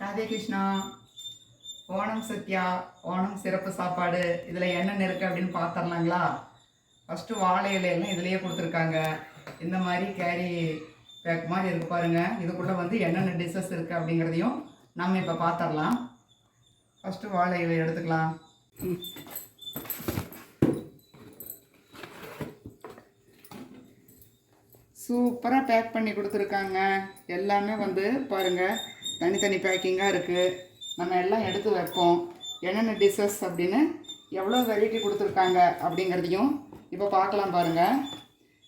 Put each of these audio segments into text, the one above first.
ராதே கிருஷ்ணா. ஓணம் சத்யா, ஓணம் சிறப்பு சாப்பாடு. இதில் என்னென்ன இருக்குது அப்படின்னு பார்த்துடலாங்களா? ஃபஸ்ட்டு வாழை இலையெல்லாம் இதிலேயே கொடுத்துருக்காங்க. இந்த மாதிரி கேரி பேக் மாதிரி இருக்குது பாருங்கள். இதுக்குள்ளே வந்து என்னென்ன டிஷ்ஷஸ் இருக்குது அப்படிங்கிறதையும் நம்ம இப்போ பார்த்துடலாம். ஃபஸ்ட்டு வாழை இலை எடுத்துக்கலாம். சூப்பராக பேக் பண்ணி கொடுத்துருக்காங்க. எல்லாமே வந்து பாருங்கள், தனித்தனி பேக்கிங்காக இருக்குது. நம்ம எல்லாம் எடுத்து வைப்போம். என்னென்ன டிஷ்ஷஸ் அப்படின்னு எவ்வளோ வெரைட்டி கொடுத்துருக்காங்க அப்படிங்கிறதையும் இப்போ பார்க்கலாம் பாருங்கள்.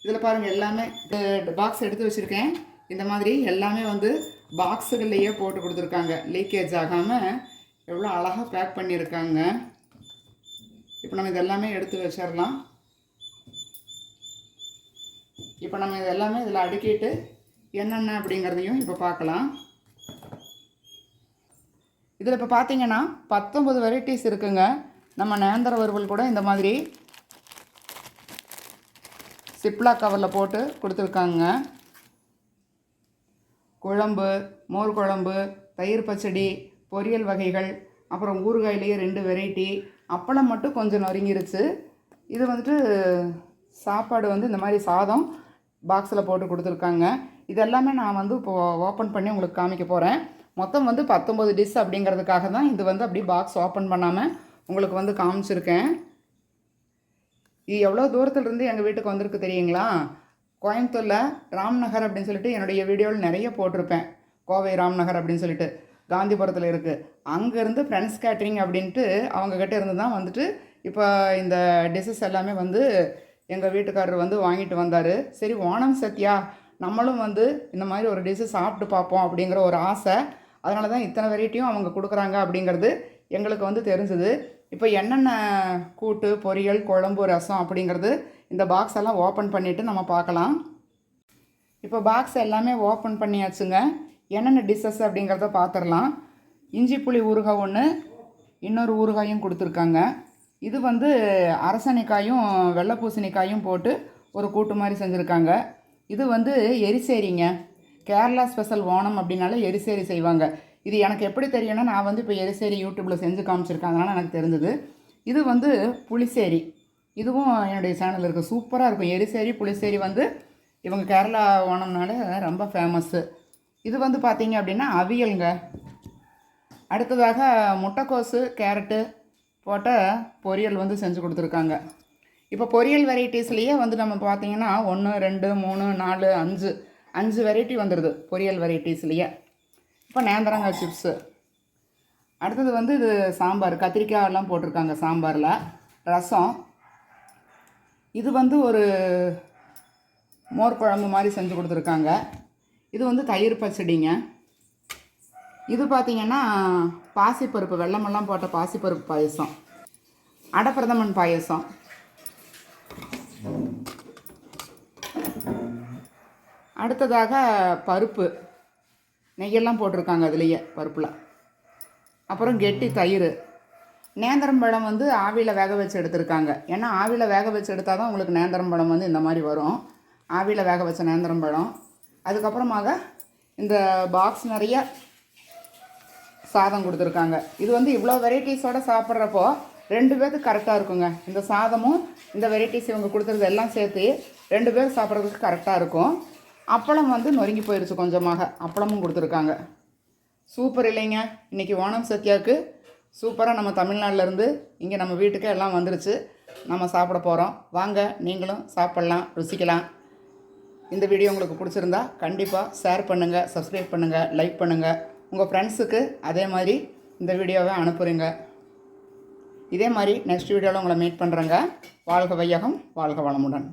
இதில் பாருங்கள், எல்லாமே பாக்ஸ் எடுத்து வச்சுருக்கேன். இந்த மாதிரி எல்லாமே வந்து பாக்ஸுகள்லையே போட்டு கொடுத்துருக்காங்க. லீக்கேஜ் ஆகாமல் எவ்வளோ அழகாக பேக் பண்ணியிருக்காங்க. இப்போ நம்ம இதெல்லாமே எடுத்து வச்சிடலாம். இப்போ நம்ம இதெல்லாமே இதில் அடுக்கிட்டு என்னென்ன அப்படிங்கிறதையும் இப்போ பார்க்கலாம். இதில் இப்போ பார்த்தீங்கன்னா 19 வெரைட்டிஸ் இருக்குங்க. நம்ம நேந்திர வறுவல் கூட இந்த மாதிரி சிப்லாக் கவரில் போட்டு கொடுத்துருக்காங்க. குழம்பு, மோர் குழம்பு, தயிர் பச்சடி, பொரியல் வகைகள், அப்புறம் ஊறுகாயிலேயே 2 வெரைட்டி, அப்பளம் மட்டும் கொஞ்சம் நொறுங்கிருச்சு. இது வந்துட்டு சாப்பாடு வந்து இந்த மாதிரி சாதம் பாக்ஸில் போட்டு கொடுத்துருக்காங்க. இதெல்லாமே நான் வந்து இப்போது ஓப்பன் பண்ணி உங்களுக்கு காமிக்க போகிறேன். மொத்தம் வந்து 19 டிஷ் அப்படிங்கிறதுக்காக தான் இது வந்து அப்படி பாக்ஸ் ஓப்பன் பண்ணாமல் உங்களுக்கு வந்து காமிச்சிருக்கேன். இது எவ்வளோ தூரத்துலேருந்து எங்கள் வீட்டுக்கு வந்திருக்கு தெரியுங்களா? கோயம்புத்தூரில் ராம்நகர் அப்படின்னு சொல்லிட்டு என்னுடைய வீடியோவில் நிறைய போட்டிருப்பேன். கோவை ராம்நகர் அப்படின்னு சொல்லிட்டு காந்திபுரத்தில் இருக்குது. அங்கேருந்து ஃப்ரெண்ட்ஸ் கேட்ரிங் அப்படின்ட்டு அவங்கக்கிட்ட இருந்து தான் வந்துட்டு இப்போ இந்த டிஷ்ஷஸ் எல்லாமே வந்து எங்கள் வீட்டுக்காரர் வந்து வாங்கிட்டு வந்தார். சரி, ஓணம் சத்யா, நம்மளும் வந்து இந்த மாதிரி ஒரு டிஷ்ஷு சாப்பிட்டு பார்ப்போம் அப்படிங்கிற ஒரு ஆசை. அதனால தான் இத்தனை வெரைட்டியும் அவங்க கொடுக்குறாங்க அப்படிங்கிறது எங்களுக்கு வந்து தெரிஞ்சுது. இப்போ என்னென்ன கூட்டு, பொரியல், குழம்பு, ரசம் அப்படிங்கிறது இந்த பாக்ஸ் எல்லாம் ஓப்பன் பண்ணிவிட்டு நம்ம பார்க்கலாம். இப்போ பாக்ஸ் எல்லாமே ஓப்பன் பண்ணியாச்சுங்க. என்னென்ன டிஷ்ஷஸ் அப்படிங்கிறத பார்த்துடலாம். இஞ்சி புளி ஊறுகாய் ஒன்று, இன்னொரு ஊறுகாயும் கொடுத்துருக்காங்க. இது வந்து அரசணிக்காயும் வெள்ளை பூசணிக்காயும் போட்டு ஒரு கூட்டு மாதிரி செஞ்சுருக்காங்க. இது வந்து எரிசேரிங்க. கேரளா ஸ்பெஷல் ஓணம் அப்படின்னால எரிசேரி செய்வாங்க. இது எனக்கு எப்படி தெரியும்னா, நான் வந்து இப்போ எரிசேரி யூடியூப்பில் செஞ்சு காமிச்சிருக்கேன், அதனால் எனக்கு தெரிஞ்சது. இது வந்து புளிசேரி. இதுவும் என்னுடைய சேனல் இருக்குது. சூப்பராக இருக்கும். எரிசேரி, புளிசேரி வந்து இவங்க கேரளா ஓணம்னால ரொம்ப ஃபேமஸ்ஸு. இது வந்து பார்த்திங்க அப்படின்னா அவியலுங்க. அடுத்ததாக முட்டைக்கோசு, கேரட்டு போட்ட பொரியல் வந்து செஞ்சு கொடுத்துருக்காங்க. இப்போ பொரியல் வெரைட்டிஸ்லேயே வந்து நம்ம பார்த்திங்கன்னா 1, 2, 3, 4, 5 வெரைட்டி வந்துடுது பொரியல் வெரைட்டிஸ்லேயே. இப்போ நேந்திரங்காய் சிப்ஸு. அடுத்தது வந்து இது சாம்பார், கத்திரிக்காயெல்லாம் போட்டிருக்காங்க சாம்பாரில். ரசம். இது வந்து ஒரு மோர் குழம்பு மாதிரி செஞ்சு கொடுத்துருக்காங்க. இது வந்து தயிர் பச்சடிங்க. இது பார்த்திங்கன்னா பாசிப்பருப்பு, வெள்ளமெல்லாம் போட்ட பாசிப்பருப்பு பாயசம், அடப்பிரதமன் பாயசம். அடுத்ததாக பருப்பு, நெய்யெல்லாம் போட்டிருக்காங்க அதுலேயே பருப்பில். அப்புறம் கெட்டி தயிர். நேந்திரம்பழம் வந்து ஆவியில் வேக வச்சு எடுத்திருக்காங்க. ஏன்னா ஆவியில் வேக வச்சு எடுத்தால் தான் உங்களுக்கு நேந்திரம்பழம் வந்து இந்த மாதிரி வரும். ஆவியில் வேக வச்ச நேந்திரம்பழம். அதுக்கப்புறமாக இந்த பாக்ஸ் நிறைய சாதம் கொடுத்துருக்காங்க. இது வந்து இவ்வளோ வெரைட்டிஸோடு சாப்பிட்றப்போ 2 பேருக்கு கரெக்டாக இருக்குங்க. இந்த சாதமும் இந்த வெரைட்டிஸ் இவங்க கொடுத்துறது எல்லாம் சேர்த்து 2 பேர் சாப்பிட்றதுக்கு கரெக்டாக இருக்கும். அப்பளம் வந்து நொறுங்கி போயிடுச்சு கொஞ்சமாக. அப்பளமும் கொடுத்துருக்காங்க. சூப்பர் இல்லைங்க? இன்றைக்கி ஓணம் சத்யாவுக்கு சூப்பராக நம்ம தமிழ்நாட்டிலேருந்து இங்கே நம்ம வீட்டுக்கு எல்லாம் வந்துருச்சு. நம்ம சாப்பிட போகிறோம். வாங்க, நீங்களும் சாப்பிட்லாம், ருசிக்கலாம். இந்த வீடியோ உங்களுக்கு பிடிச்சிருந்தா கண்டிப்பாக ஷேர் பண்ணுங்கள், சப்ஸ்கிரைப் பண்ணுங்கள், லைக் பண்ணுங்கள். உங்கள் ஃப்ரெண்ட்ஸுக்கு அதே மாதிரி இந்த வீடியோவை அனுப்புகிறீங்க. இதே மாதிரி நெக்ஸ்ட் வீடியோவில் உங்களை மீட் பண்ணுறேங்க. வாழ்க வையகம், வாழ்க வளமுடன்.